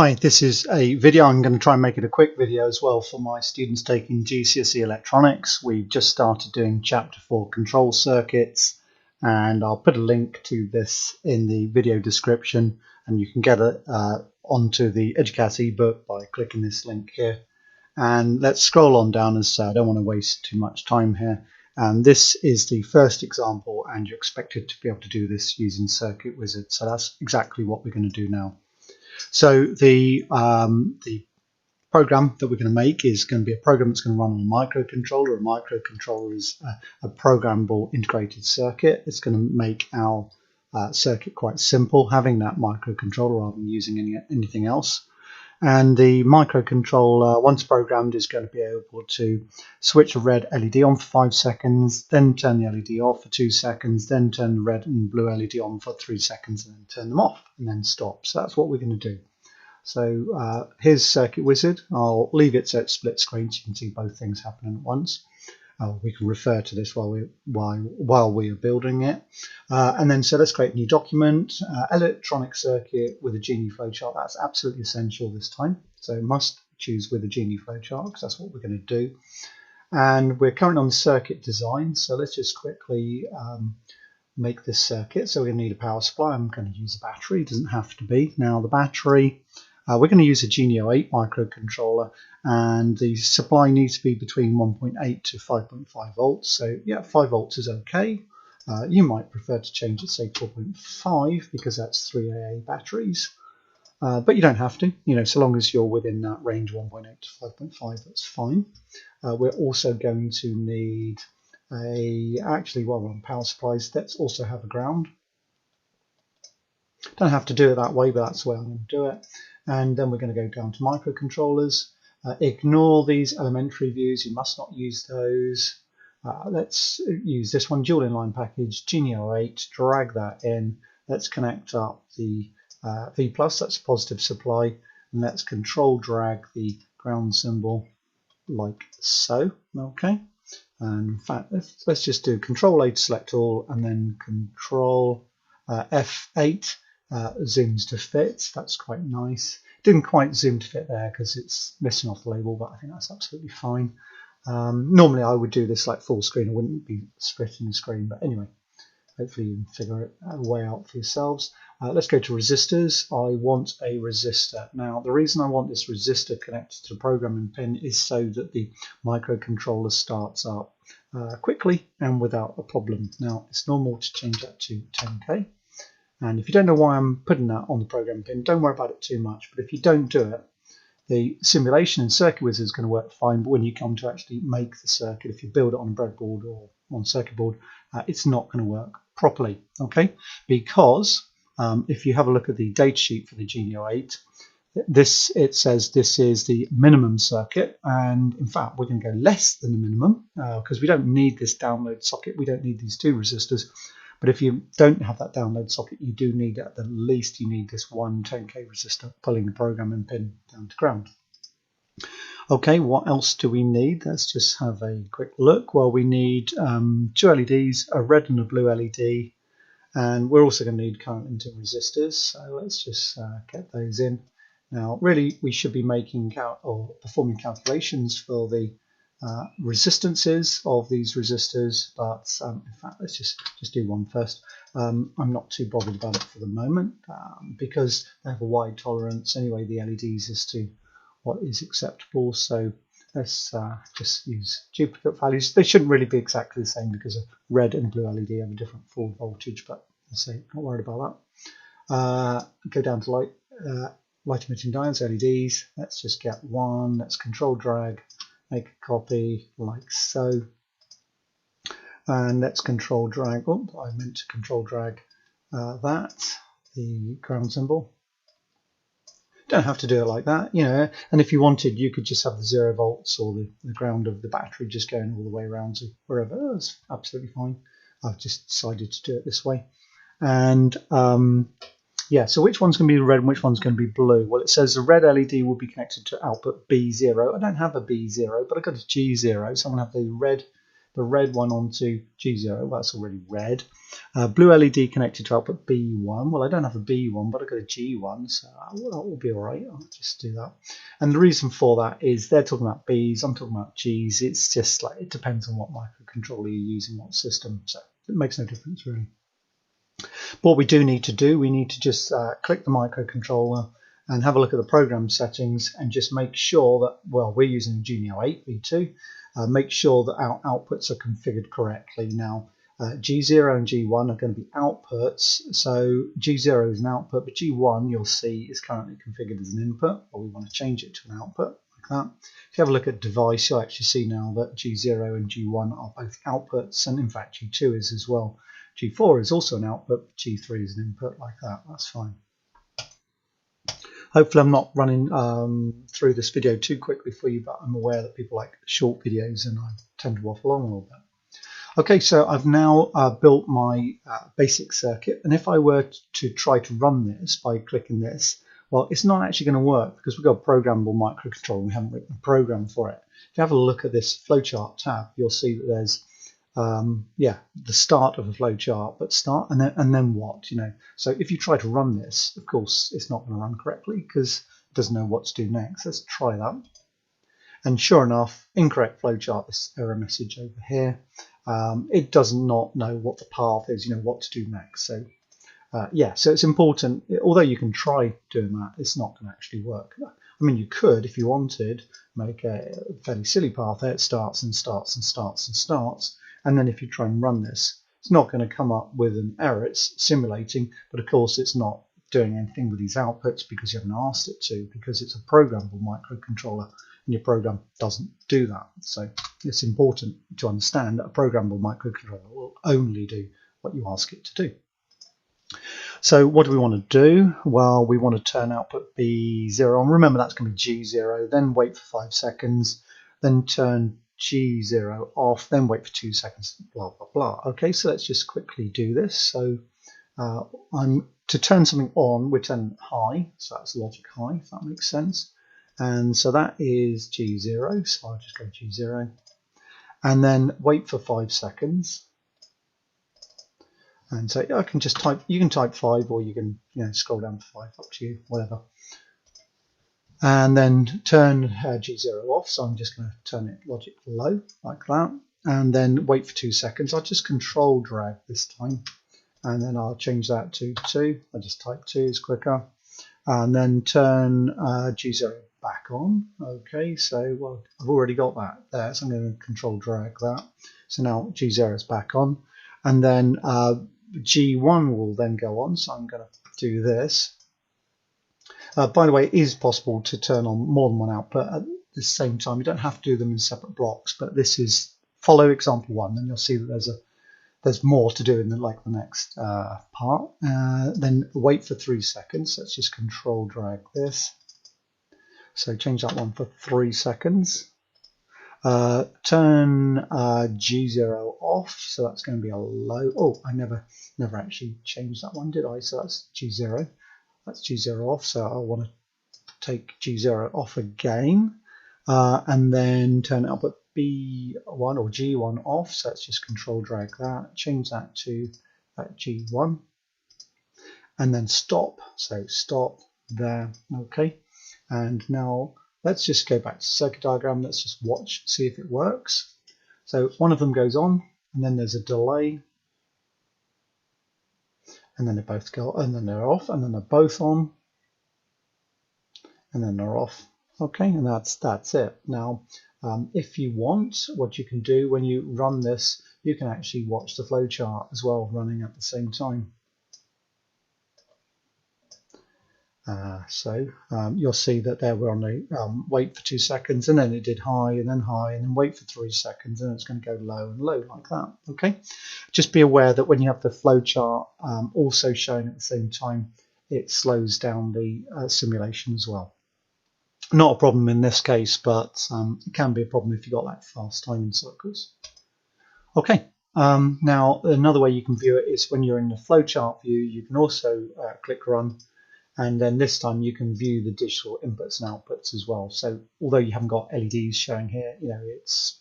Hi, this is a video. I'm going to try and make it a quick video as well for my students taking GCSE Electronics. We've just started doing Chapter 4 control circuits, and I'll put a link to this in the video description, and you can get it onto the EduCAS ebook by clicking this link here. And let's scroll on down. As I say, I don't want to waste too much time here. And this is the first example, and you're expected to be able to do this using Circuit Wizard. So that's exactly what we're going to do now. So the program that we're going to make is going to be a program that's going to run on a microcontroller. A microcontroller is a programmable integrated circuit. It's going to make our circuit quite simple, having that microcontroller rather than using anything else. And the microcontroller, once programmed, is going to be able to switch a red LED on for 5 seconds, then turn the LED off for 2 seconds, then turn the red and blue LED on for 3 seconds, and then turn them off, and then stop. So that's what we're going to do. So here's Circuit Wizard. I'll leave it so it's split screen so you can see both things happening at once. We can refer to this while we are building it. And then so let's create a new document, electronic circuit with a Genie flowchart. That's absolutely essential this time. So must choose with a Genie flowchart because that's what we're going to do. And we're currently on circuit design. So let's just quickly make this circuit. So we're going to need a power supply. I'm going to use a battery. It doesn't have to be. Now the battery, we're going to use a Genie 08 microcontroller, and the supply needs to be between 1.8 to 5.5 volts. So yeah, 5 volts is okay. You might prefer to change it, say 4.5, because that's 3AA batteries. But you don't have to, so long as you're within that range, 1.8 to 5.5, that's fine. We're also going to need while we're on power supplies, let's also have a ground. Don't have to do it that way, but that's the way I'm going to do it. And then we're going to go down to microcontrollers. Ignore these elementary views. You must not use those. Let's use this one, dual inline package, Genie 08, drag that in. Let's connect up the V+, that's positive supply, and let's control drag the ground symbol like so. Okay. And in fact, let's just do Control A to select all, and then Control F8 zooms to fit. That's quite nice. Didn't quite zoom to fit there because it's missing off the label, but I think that's absolutely fine. Normally I would do this like full screen. I wouldn't be splitting the screen, but anyway, hopefully you can figure it a way out for yourselves. Let's go to resistors. I want a resistor. Now the reason I want this resistor connected to the programming pin is so that the microcontroller starts up quickly and without a problem. Now it's normal to change that to 10K. And if you don't know why I'm putting that on the program pin, don't worry about it too much. But if you don't do it, the simulation in Circuit Wizard is going to work fine. But when you come to actually make the circuit, if you build it on a breadboard or on a circuit board, it's not going to work properly. Okay, because if you have a look at the data sheet for the Genie 08, it says this is the minimum circuit, and in fact we're going to go less than the minimum because we don't need this download socket. We don't need these 2 resistors. But if you don't have that download socket, you do need, at the least, you need this one 10K resistor pulling the programming pin down to ground. Okay, what else do we need? Let's just have a quick look. Well, we need 2 LEDs, a red and a blue LED, and we're also going to need current limiting resistors. So let's just get those in. Now, really, we should be making performing calculations for the resistances of these resistors, but in fact let's just do one first. I'm not too bothered about it for the moment because they have a wide tolerance anyway, the LEDs, as to what is acceptable. So let's just use duplicate values. They shouldn't really be exactly the same because a red and blue LED have a different forward voltage, but let's say not worried about that. Go down to light emitting diodes, LEDs. Let's just get one. Let's control drag, make a copy like so, and let's control drag. Oh, I meant to control drag the ground symbol. Don't have to do it like that, and if you wanted, you could just have the 0 volts or the ground of the battery just going all the way around to wherever. That's absolutely fine. I've just decided to do it this way. And yeah, so which one's going to be red and which one's going to be blue? Well, it says the red LED will be connected to output B0. I don't have a B0, but I've got a G0, so I'm going to have the the red one onto G0. Well, that's already red. Blue LED connected to output B1. Well, I don't have a B1, but I've got a G1, so that will be all right. I'll just do that. And the reason for that is they're talking about Bs, I'm talking about Gs. It's just like, it depends on what microcontroller you're using, what system, so it makes no difference really. But what we do need to do, we need to just click the microcontroller and have a look at the program settings and just make sure that, well, we're using Genio 8 V2, make sure that our outputs are configured correctly. Now, G0 and G1 are going to be outputs, so G0 is an output, but G1 you'll see is currently configured as an input, or we want to change it to an output like that. If you have a look at device, you'll actually see now that G0 and G1 are both outputs, and in fact G2 is as well. G4 is also an output, but G3 is an input like that. That's fine. Hopefully I'm not running through this video too quickly for you, but I'm aware that people like short videos and I tend to waffle on a little bit. Okay, so I've now built my basic circuit, and if I were to try to run this by clicking this, well, it's not actually going to work because we've got a programmable microcontroller and we haven't written a program for it. If you have a look at this flowchart tab, you'll see that there's the start of a flowchart, but start and then what, you know. So if you try to run this, of course, it's not going to run correctly because it doesn't know what to do next. Let's try that. And sure enough, incorrect flowchart, this error message over here. It does not know what the path is, you know, what to do next. So so it's important, although you can try doing that, it's not going to actually work. I mean, you could, if you wanted, make a fairly silly path there. It starts and starts and starts and starts. And then if you try and run this, it's not going to come up with an error. It's simulating, but of course it's not doing anything with these outputs because you haven't asked it to, because it's a programmable microcontroller and your program doesn't do that. So it's important to understand that a programmable microcontroller will only do what you ask it to do. So what do we want to do? Well, we want to turn output B0 on. Remember, that's going to be G0, then wait for 5 seconds, then turn G0 off, then wait for 2 seconds, blah, blah, blah. Okay, so let's just quickly do this. So to turn something on, we turn high, so that's logic high, if that makes sense. And so that is G0, so I'll just go G0. And then wait for 5 seconds. And so I can just type, you can type 5 or you can scroll down to 5, up to you, whatever. And then turn G0 off, so I'm just going to turn it logic low, like that. And then wait for 2 seconds. I'll just control drag this time. And then I'll change that to 2. I just type 2, is quicker. And then turn G0 back on. Okay, so well, I've already got that there, so I'm going to control drag that. So now G0 is back on. And then G1 will then go on, so I'm going to do this. By the way, it is possible to turn on more than one output at the same time. You don't have to do them in separate blocks, but this is, follow example 1, and you'll see that there's more to do in the next part. Then wait for 3 seconds. Let's just control drag this. So change that one for 3 seconds. Turn G0 off, so that's going to be a low. Oh, I never actually changed that one, did I? So that's G0. That's G0 off, so I want to take G0 off again, and then turn it up at B1 or G1 off, so let's just control drag that, change that to G1, and then stop, so stop there. Okay, and now let's just go back to circuit diagram. Let's just watch, see if it works. So one of them goes on, and then there's a delay, and then they both go, and then they're off, and then they're both on, and then they're off. Okay, and that's it. Now, if you want, what you can do when you run this, you can actually watch the flowchart as well, running at the same time. You'll see that there we're on the wait for 2 seconds, and then it did high, and then wait for 3 seconds, and it's going to go low and low like that. Okay, just be aware that when you have the flowchart also showing at the same time, it slows down the simulation as well. Not a problem in this case, but it can be a problem if you've got like fast timing cycles. Okay, now another way you can view it is when you're in the flowchart view, you can also click run. And then this time you can view the digital inputs and outputs as well. So although you haven't got LEDs showing here,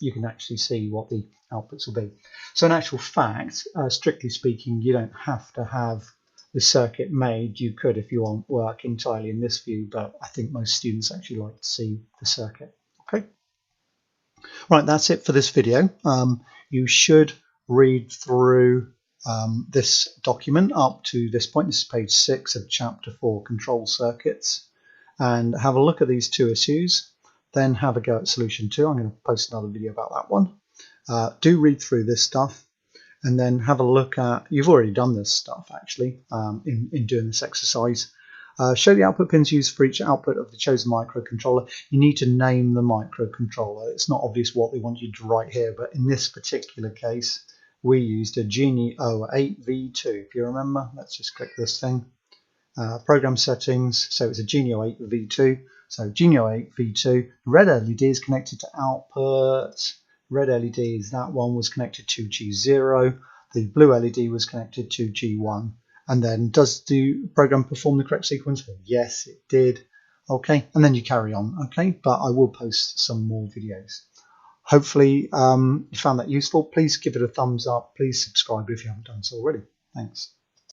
you can actually see what the outputs will be. So in actual fact, strictly speaking, you don't have to have the circuit made. You could if you want work entirely in this view, but I think most students actually like to see the circuit. Okay. Right, that's it for this video. You should read through this document up to this point. This is page 6 of chapter 4, control circuits, and have a look at these two issues, then have a go at solution 2. I'm going to post another video about that one. Do read through this stuff, and then have a look at, you've already done this stuff actually in doing this exercise. Show the output pins used for each output of the chosen microcontroller. You need to name the microcontroller. It's not obvious what they want you to write here, but in this particular case, we used a Genio 8V2. If you remember, let's just click this thing. Program settings, so it's a Genio 8V2. So Genio 8V2, red LED is connected to output. Red LED is that one was connected to G0. The blue LED was connected to G1. And then does the program perform the correct sequence? Yes, it did. Okay, and then you carry on. Okay, but I will post some more videos. Hopefully you found that useful. Please give it a thumbs up. Please subscribe if you haven't done so already. Thanks.